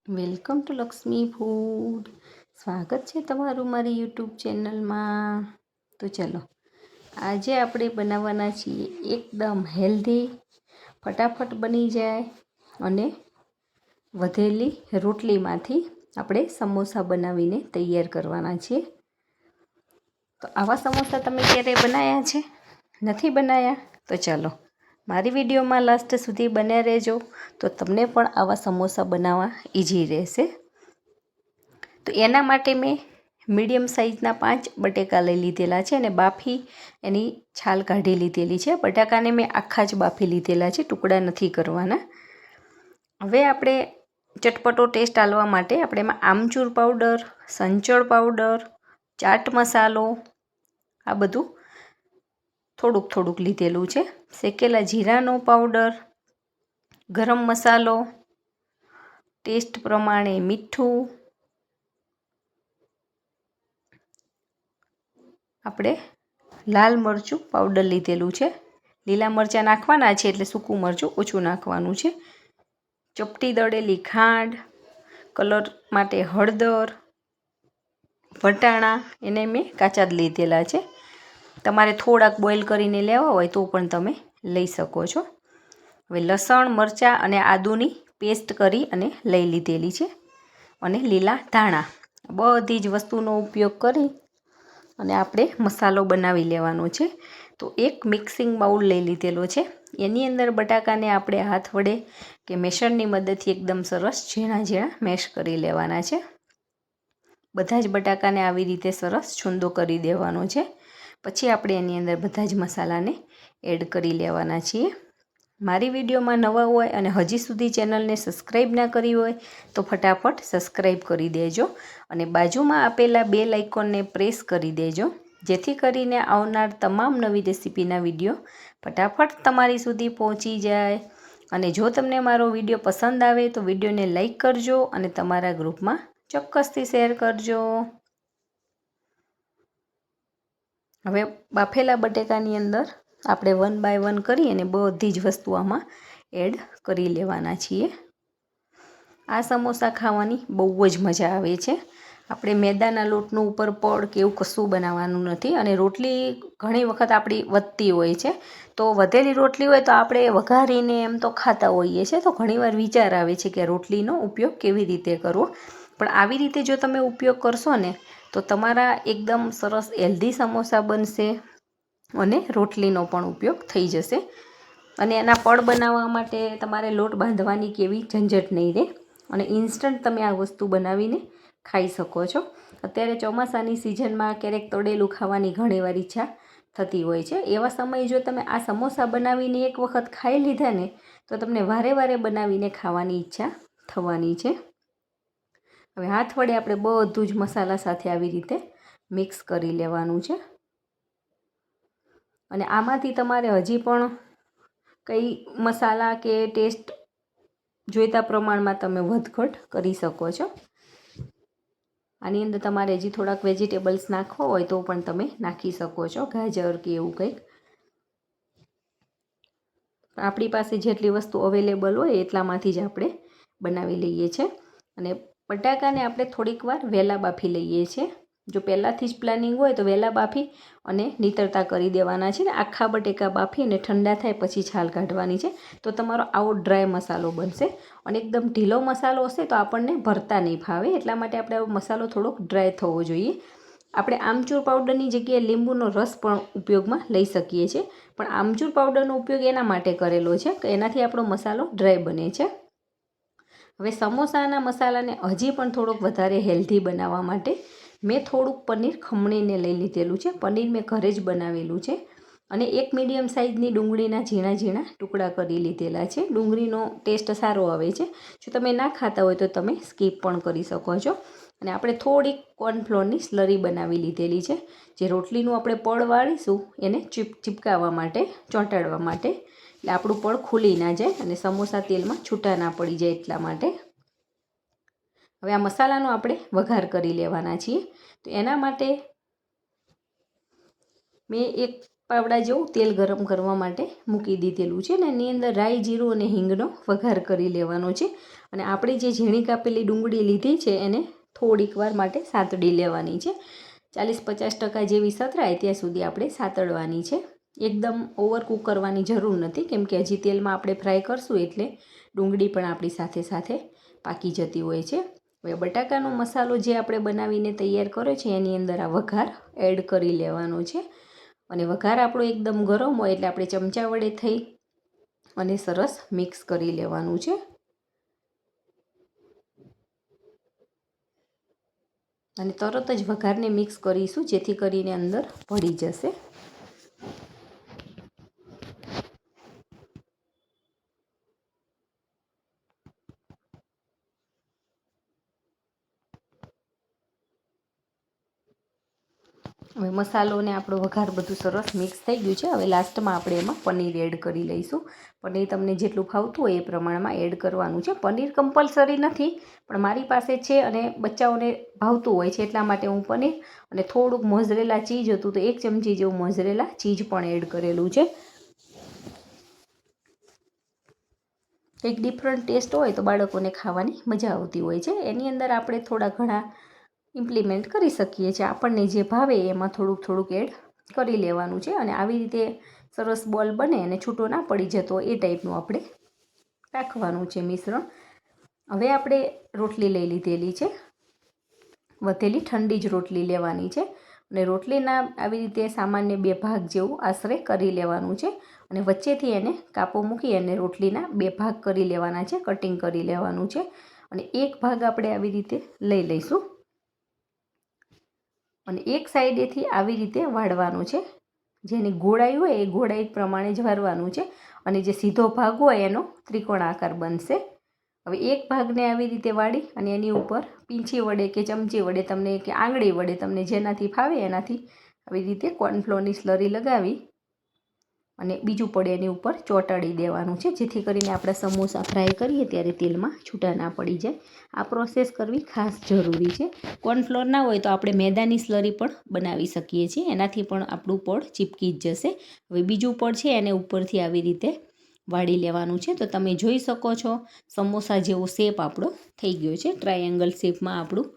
Welcome to Lakshmi food. સ્વાગત છે તમારું મારી યુટ્યુબ ચેનલમાં. તો ચલો, આજે આપણે બનાવવાના છીએ એકદમ હેલ્ધી, ફટાફટ બની જાય અને વધેલી રોટલીમાંથી આપણે સમોસા બનાવીને તૈયાર કરવાના છીએ. તો આવા સમોસા તમે ક્યારેય બનાવ્યા છે? નથી બનાવ્યા? તો ચાલો મારી વિડીયોમાં લાસ્ટ સુધી બન્યા રહેજો, તો તમને પણ આવા સમોસા બનાવવા ઇઝી રહેશે. તો એના માટે મેં મીડિયમ સાઇઝના 5 બટેકા લઈ લીધેલા છે અને બાફી એની છાલ કાઢી લીધેલી છે. બટાકાને મેં આખા જ બાફી લીધેલા છે, ટુકડા નથી કરવાના. હવે આપણે ચટપટો ટેસ્ટ આલવા માટે આપણે એમાં આમચૂર પાવડર, સંચળ પાવડર, ચાટ મસાલો આ બધું થોડુંક થોડુંક લીધેલું છે. શેકેલા જીરાનો પાવડર, ગરમ મસાલો, ટેસ્ટ પ્રમાણે મીઠું, આપણે લાલ મરચું પાવડર લીધેલું છે. લીલા મરચાં નાખવાના છે એટલે સૂકું મરચું ઓછું નાખવાનું છે. ચપટી દળેલી ખાંડ, કલર માટે હળદર, વટાણા એને મેં કાચા જ લીધેલા છે. તમારે થોડાક બોઇલ કરીને લેવા હોય તો પણ તમે લઈ શકો છો. હવે લસણ, મરચાં અને આદુની પેસ્ટ કરી અને લઈ લીધેલી છે અને લીલા ધાણા, બધી જ વસ્તુનો ઉપયોગ કરી અને આપણે મસાલો બનાવી લેવાનો છે. તો એક મિક્સિંગ બાઉલ લઈ લીધેલો છે. એની અંદર બટાકાને આપણે હાથ વડે કે મેશરની મદદથી એકદમ સરસ ઝીણા ઝીણા મેશ કરી લેવાના છે. બધા જ બટાકાને આવી રીતે સરસ છૂંદો કરી દેવાનો છે. પછી આપણે એની અંદર બધા જ મસાલાને એડ કરી લેવાના છીએ. મારી વિડીયોમાં નવા હોય અને હજી સુધી ચેનલને સબસ્ક્રાઈબ ના કરી હોય તો ફટાફટ સબસ્ક્રાઈબ કરી દેજો અને બાજુમાં આપેલા બેલ આઇકોનને પ્રેસ કરી દેજો, જેથી કરીને આવનાર તમામ નવી રેસીપીના વિડીયો ફટાફટ તમારી સુધી પહોંચી જાય. અને જો તમને મારો વિડીયો પસંદ આવે તો વિડીયોને લાઈક કરજો અને તમારા ગ્રુપમાં ચોક્કસથી શેર કરજો. હવે બાફેલા બટેકાની અંદર આપણે 1 બાય 1 કરી અને બધી જ વસ્તુ આમાં એડ કરી લેવાના છીએ. આ સમોસા ખાવાની બહુ જ મજા આવે છે. આપણે મેદાના લોટનું ઉપર પડ કે એવું કશું બનાવવાનું નથી અને રોટલી ઘણી વખત આપણી વધતી હોય છે. તો વધેલી રોટલી હોય તો આપણે વઘારીને એમ તો ખાતા હોઈએ છીએ. તો ઘણીવાર વિચાર આવે છે કે રોટલીનો ઉપયોગ કેવી રીતે કરવો, પણ આવી રીતે જો તમે ઉપયોગ કરશો ને તો તમારા એકદમ સરસ હેલ્ધી સમોસા બનશે અને રોટલીનો પણ ઉપયોગ થઈ જશે. અને એના પડ બનાવવા માટે તમારે લોટ બાંધવાની કેવી ઝંઝટ નહીં રહે અને ઇન્સ્ટન્ટ તમે આ વસ્તુ બનાવીને ખાઈ શકો છો. અત્યારે ચોમાસાની સિઝનમાં ક્યારેક તળેલું ખાવાની ઘણીવાર ઈચ્છા થતી હોય છે. એવા સમયે જો તમે આ સમોસા બનાવીને એક વખત ખાઈ લીધા ને તો તમને વારે વારે બનાવીને ખાવાની ઈચ્છા થવાની છે. હવે હાથ વડે આપણે બધું જ મસાલા સાથે આવી રીતે મિક્સ કરી લેવાનું છે. અને આમાંથી તમારે હજી પણ કઈ મસાલા કે ટેસ્ટ જોઈતા પ્રમાણમાં તમે વધઘટ કરી શકો છો. આની અંદર તમારે હજી થોડાક વેજીટેબલ્સ નાખવા હોય તો પણ તમે નાખી શકો છો, ગાજર કે એવું કંઈક. આપણી પાસે જેટલી વસ્તુ અવેલેબલ હોય એટલામાંથી જ આપણે બનાવી લઈએ છીએ. અને બટાકાને આપણે થોડીક વાર વહેલા બાફી લઈએ છીએ. જો પહેલાંથી જ પ્લાનિંગ હોય તો વહેલા બાફી અને નીતરતા કરી દેવાના છે. ને આખા બટેકા બાફી અને ઠંડા થાય પછી છાલ કાઢવાની છે. તો તમારો આવો ડ્રાય મસાલો બનશે અને એકદમ ઢીલો મસાલો હશે તો આપણને ભરતા નહીં ફાવે. એટલા માટે આપણે આવો મસાલો થોડોક ડ્રાય થવો જોઈએ. આપણે આમચૂર પાવડરની જગ્યાએ લીંબુનો રસ પણ ઉપયોગમાં લઈ શકીએ છીએ, પણ આમચૂર પાવડરનો ઉપયોગ એના માટે કરેલો છે કે એનાથી આપણો મસાલો ડ્રાય બને છે. હવે સમોસાના મસાલાને હજી પણ થોડોક વધારે હેલ્ધી બનાવવા માટે મેં થોડુંક પનીર ખમણીને લઈ લીધેલું છે. પનીર મેં ઘરે જ બનાવેલું છે અને એક મીડિયમ સાઇઝની ડુંગળીના ઝીણા ઝીણા ટુકડા કરી લીધેલા છે. ડુંગળીનો ટેસ્ટ સારો આવે છે. જો તમે ના ખાતા હોય તો તમે સ્કીપ પણ કરી શકો છો. અને આપણે થોડીક કોર્નફ્લોરની સ્લરી બનાવી લીધેલી છે, જે રોટલીનું આપણે પડ વાળીશું એને ચીપકાવવા માટે, ચોંટાડવા માટે, એટલે આપણું પડ ખુલી ના જાય અને સમોસા તેલમાં છૂટા ના પડી જાય એટલા માટે. હવે આ મસાલાનો આપણે વઘાર કરી લેવાના છીએ. તો એના માટે મેં એક પાવડા જેવું તેલ ગરમ કરવા માટે મૂકી દીધેલું છે અને એની અંદર રાઈ, જીરું અને હિંગનો વઘાર કરી લેવાનો છે. અને આપણે જે ઝીણી કાપેલી ડુંગળી લીધી છે એને થોડીક વાર માટે સાતડી લેવાની છે. 40-50% જેવી સતરાય ત્યાં સુધી આપણે સાતળવાની છે. એકદમ ઓવરકૂક કરવાની જરૂર નથી, કેમ કે હજી તેલમાં આપણે ફ્રાય કરશું એટલે ડુંગળી પણ આપણી સાથે સાથે પાકી જતી હોય છે. હવે બટાકાનો મસાલો જે આપણે બનાવીને તૈયાર કર્યો છે એની અંદર આ વઘાર એડ કરી લેવાનો છે. અને વઘાર આપણો એકદમ ગરમ હોય એટલે આપણે ચમચા વડે થઈ અને સરસ મિક્સ કરી લેવાનું છે. અને તરત જ વઘારને મિક્સ કરીશું જેથી કરીને અંદર ભળી જશે. હવે મસાલો ને આપણો વઘાર બધું સરસ મિક્સ થઈ ગયું છે. હવે લાસ્ટમાં આપણે એમાં પનીર એડ કરી લઈશું. પનીર તમને જેટલું ફાવતું હોય એ પ્રમાણમાં એડ કરવાનું છે. પનીર કમ્પલસરી નથી, પણ મારી પાસે છે અને બચ્ચાઓને ભાવતું હોય છે એટલા માટે હું પનીર અને થોડુંક મોઝરેલા ચીઝ હતું તો 1 ચમચી જેવું મોઝરેલા ચીઝ પણ એડ કરેલું છે. એક ડિફરન્ટ ટેસ્ટ હોય તો બાળકોને ખાવાની મજા આવતી હોય છે. એની અંદર આપણે થોડા ઘણા ઇમ્પ્લિમેન્ટ કરી શકીએ છીએ. આપણને જે ભાવે એમાં થોડુંક એડ કરી લેવાનું છે. અને આવી રીતે સરસ બોલ બને અને છૂટો ના પડી જતો એ ટાઈપનું આપણે રાખવાનું છે મિશ્રણ. હવે આપણે રોટલી લઈ લીધેલી છે, વધેલી ઠંડી જ રોટલી લેવાની છે. અને રોટલીના આવી રીતે સામાન્ય 2 ભાગ જેવું આશરે કરી લેવાનું છે. અને વચ્ચેથી એને કાપો મૂકી અને રોટલીના 2 ભાગ કરી લેવાના છે, કટિંગ કરી લેવાનું છે. અને એક ભાગ આપણે આવી રીતે લઈ લઈશું અને એક સાઈડેથી આવી રીતે વાળવાનું છે. જેની ગોળાઈ હોય એ ગોળાઈ પ્રમાણે જ વાળવાનું છે. અને જે સીધો ભાગ હોય એનો ત્રિકોણ આકાર બનશે. હવે એક ભાગને આવી રીતે વાળી અને એની ઉપર પીંછી વડે કે ચમચી વડે તમને કે આંગળી વડે તમને જેનાથી ફાવે એનાથી આવી રીતે કોર્નફ્લોરની સ્લરી લગાવી અને બીજું પડે એની ઉપર ચોંટાડી દેવાનું છે, જેથી કરીને આપણે સમોસા ફ્રાય કરીએ ત્યારે તેલમાં છૂટા ના પડી જાય. આ પ્રોસેસ કરવી ખાસ જરૂરી છે. કોર્નફ્લોર ના હોય તો આપણે મેદાની સ્લરી પણ બનાવી શકીએ છીએ, એનાથી પણ આપણું પડ ચીપકી જ જશે. હવે બીજું પડ છે એને ઉપરથી આવી રીતે વાળી લેવાનું છે. તો તમે જોઈ શકો છો સમોસા જેવો શેપ આપણો થઈ ગયો છે. ટ્રાયેંગલ શેપમાં આપણું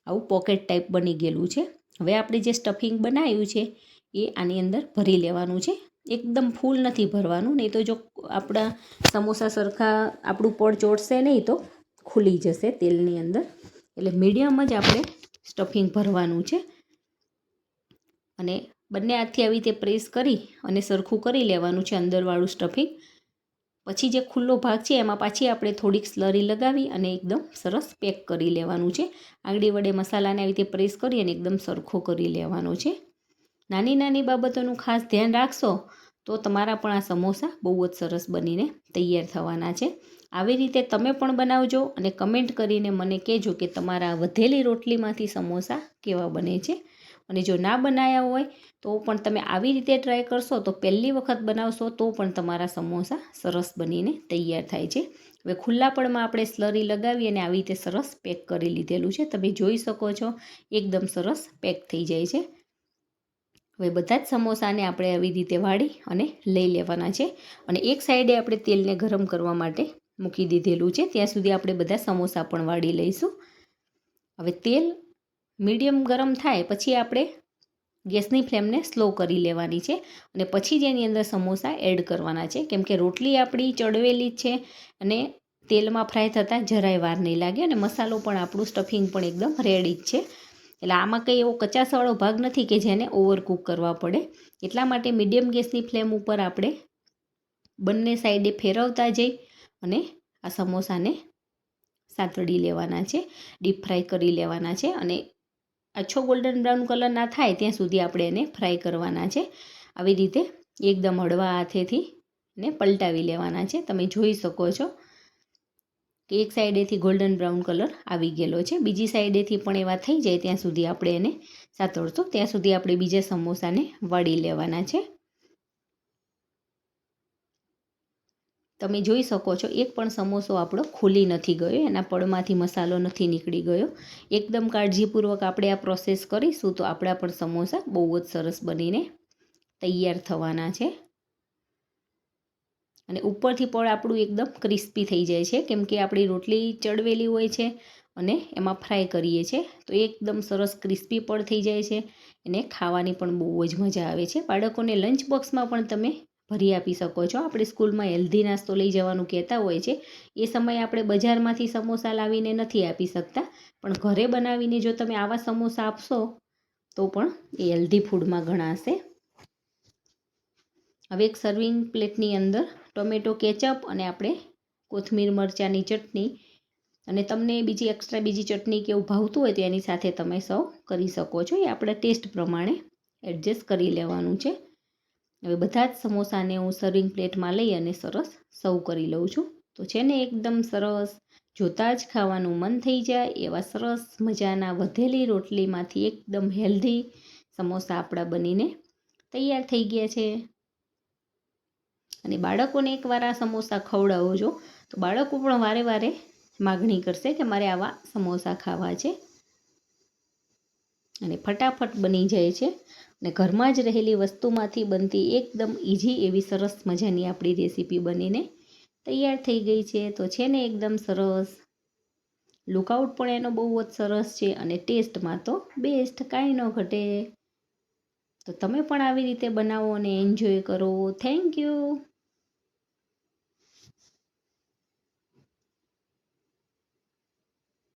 આવું પોકેટ ટાઈપ બની ગયેલું છે. હવે આપણે જે સ્ટફિંગ બનાવ્યું છે એ આની અંદર ભરી લેવાનું છે. એકદમ ફૂલ નથી ભરવાનું, નહીં તો જો આપણા સમોસા સરખા આપણું પડ ચોટશે નહીં તો ખુલી જશે તેલની અંદર. એટલે મીડિયમ જ આપણે સ્ટફિંગ ભરવાનું છે. અને બંને હાથથી આવી રીતે પ્રેસ કરી અને સરખું કરી લેવાનું છે અંદરવાળું સ્ટફિંગ. પછી જે ખુલ્લો ભાગ છે એમાં પાછી આપણે થોડીક સ્લરી લગાવી અને એકદમ સરસ પેક કરી લેવાનું છે. આંગળી વડે મસાલાને આવી રીતે પ્રેસ કરી અને એકદમ સરખો કરી લેવાનો છે. નાની નાની બાબતોનું ખાસ ધ્યાન રાખશો તો તમારા પણ આ સમોસા બહુ જ સરસ બનીને તૈયાર થવાના છે. આવી રીતે તમે પણ બનાવજો અને કમેન્ટ કરીને મને કહેજો કે તમારા વધેલી રોટલીમાંથી સમોસા કેવા બને છે. અને જો ના બનાવ્યા હોય તો પણ તમે આવી રીતે ટ્રાય કરશો તો પહેલી વખત બનાવશો તો પણ તમારા સમોસા સરસ બનીને તૈયાર થાય છે. હવે ખુલ્લા પડમાં આપણે સ્લરી લગાવી અને આવી રીતે સરસ પેક કરી લીધેલું છે. તમે જોઈ શકો છો એકદમ સરસ પેક થઈ જાય છે. હવે બધા જ સમોસાને આપણે આવી રીતે વાળી અને લઈ લેવાના છે. અને એક સાઈડે આપણે તેલને ગરમ કરવા માટે મૂકી દીધેલું છે. ત્યાં સુધી આપણે બધા સમોસા પણ વાળી લઈશું. હવે તેલ મીડિયમ ગરમ થાય પછી આપણે ગેસની ફ્લેમને સ્લો કરી લેવાની છે અને પછી જ એની અંદર સમોસા એડ કરવાના છે, કેમ કે રોટલી આપણી ચડવેલી છે અને તેલમાં ફ્રાય થતાં જરાય વાર નહીં લાગે અને મસાલો પણ આપણું સ્ટફિંગ પણ એકદમ રેડી જ છે. એટલે આમાં કંઈ એવો કચાસવાળો ભાગ નથી કે જેને ઓવરકૂક કરવા પડે. એટલા માટે મીડિયમ ગેસની ફ્લેમ ઉપર આપણે બંને સાઈડે ફેરવતા જઈ અને આ સમોસાને સાતળી લેવાના છે, ડીપ ફ્રાય કરી લેવાના છે. અને આછો ગોલ્ડન બ્રાઉન કલર ના થાય ત્યાં સુધી આપણે એને ફ્રાય કરવાના છે. આવી રીતે એકદમ હળવા હાથેથી એને પલટાવી લેવાના છે. તમે જોઈ શકો છો કે એક સાઈડેથી ગોલ્ડન બ્રાઉન કલર આવી ગયેલો છે, બીજી સાઈડેથી પણ એવા થઈ જાય ત્યાં સુધી આપણે એને સાતળશું. ત્યાં સુધી આપણે બીજા સમોસાને વાળી લેવાના છે. તમે જોઈ શકો છો એક પણ સમોસો આપણો ખુલી નથી ગયો, એના પડમાંથી મસાલો નથી નીકળી ગયો. એકદમ કાળજીપૂર્વક આપણે આ પ્રોસેસ કરીશું તો આપણા પણ સમોસા બહુ જ સરસ બનીને તૈયાર થવાના છે. અને ઉપરથી પણ આપણું એકદમ ક્રિસ્પી થઈ જાય છે, કેમ કે આપણી રોટલી ચડવેલી હોય છે અને એમાં ફ્રાય કરીએ છીએ, તો એકદમ સરસ ક્રિસ્પી પણ થઈ જાય છે. એને ખાવાની પણ બહુ જ મજા આવે છે. બાળકોને લંચ બોક્સમાં પણ તમે ભરી આપી શકો છો. આપણે સ્કૂલમાં હેલ્ધી નાસ્તો લઈ જવાનું કહેતા હોય છે, એ સમયે આપણે બજારમાંથી સમોસા લાવીને નથી આપી શકતા, પણ ઘરે બનાવીને જો તમે આવા સમોસા આપશો તો પણ એ હેલ્ધી ફૂડમાં ગણાશે. હવે એક સર્વિંગ પ્લેટની અંદર ટોમેટો કેચઅપ અને આપણે કોથમીર મરચાંની ચટણી, અને તમને બીજી એક્સ્ટ્રા બીજી ચટણી કે એવું ભાવતું હોય તો એની સાથે તમે સર્વ કરી શકો છો. એ આપણા ટેસ્ટ પ્રમાણે એડજસ્ટ કરી લેવાનું છે. હવે બધા જ સમોસાને હું સર્વિંગ પ્લેટમાં લઈ અને સરસ સર્વ કરી લઉં છું. તો છે ને એકદમ સરસ, જોતાં જ ખાવાનું મન થઈ જાય એવા સરસ મજાના વધેલી રોટલીમાંથી એકદમ હેલ્ધી સમોસા આપણા બનીને તૈયાર થઈ ગયા છે. અને બાળકોને એકવાર આ સમોસા ખવડાવજો તો બાળકો પણ વારે વારે માગણી કરશે કે મારે આવા સમોસા ખાવા છે. અને ફટાફટ બની જાય છે અને ઘરમાં જ રહેલી વસ્તુમાંથી બનતી એકદમ ઇઝી એવી સરસ મજાની આપણી રેસીપી બનીને તૈયાર થઈ ગઈ છે. તો છે ને એકદમ સરસ, લુકઆઉટ પણ એનો બહુ જ સરસ છે અને ટેસ્ટમાં તો બેસ્ટ, કાંઈ ન ઘટે. તો તમે પણ આવી રીતે બનાવો અને એન્જોય કરો. Thank you.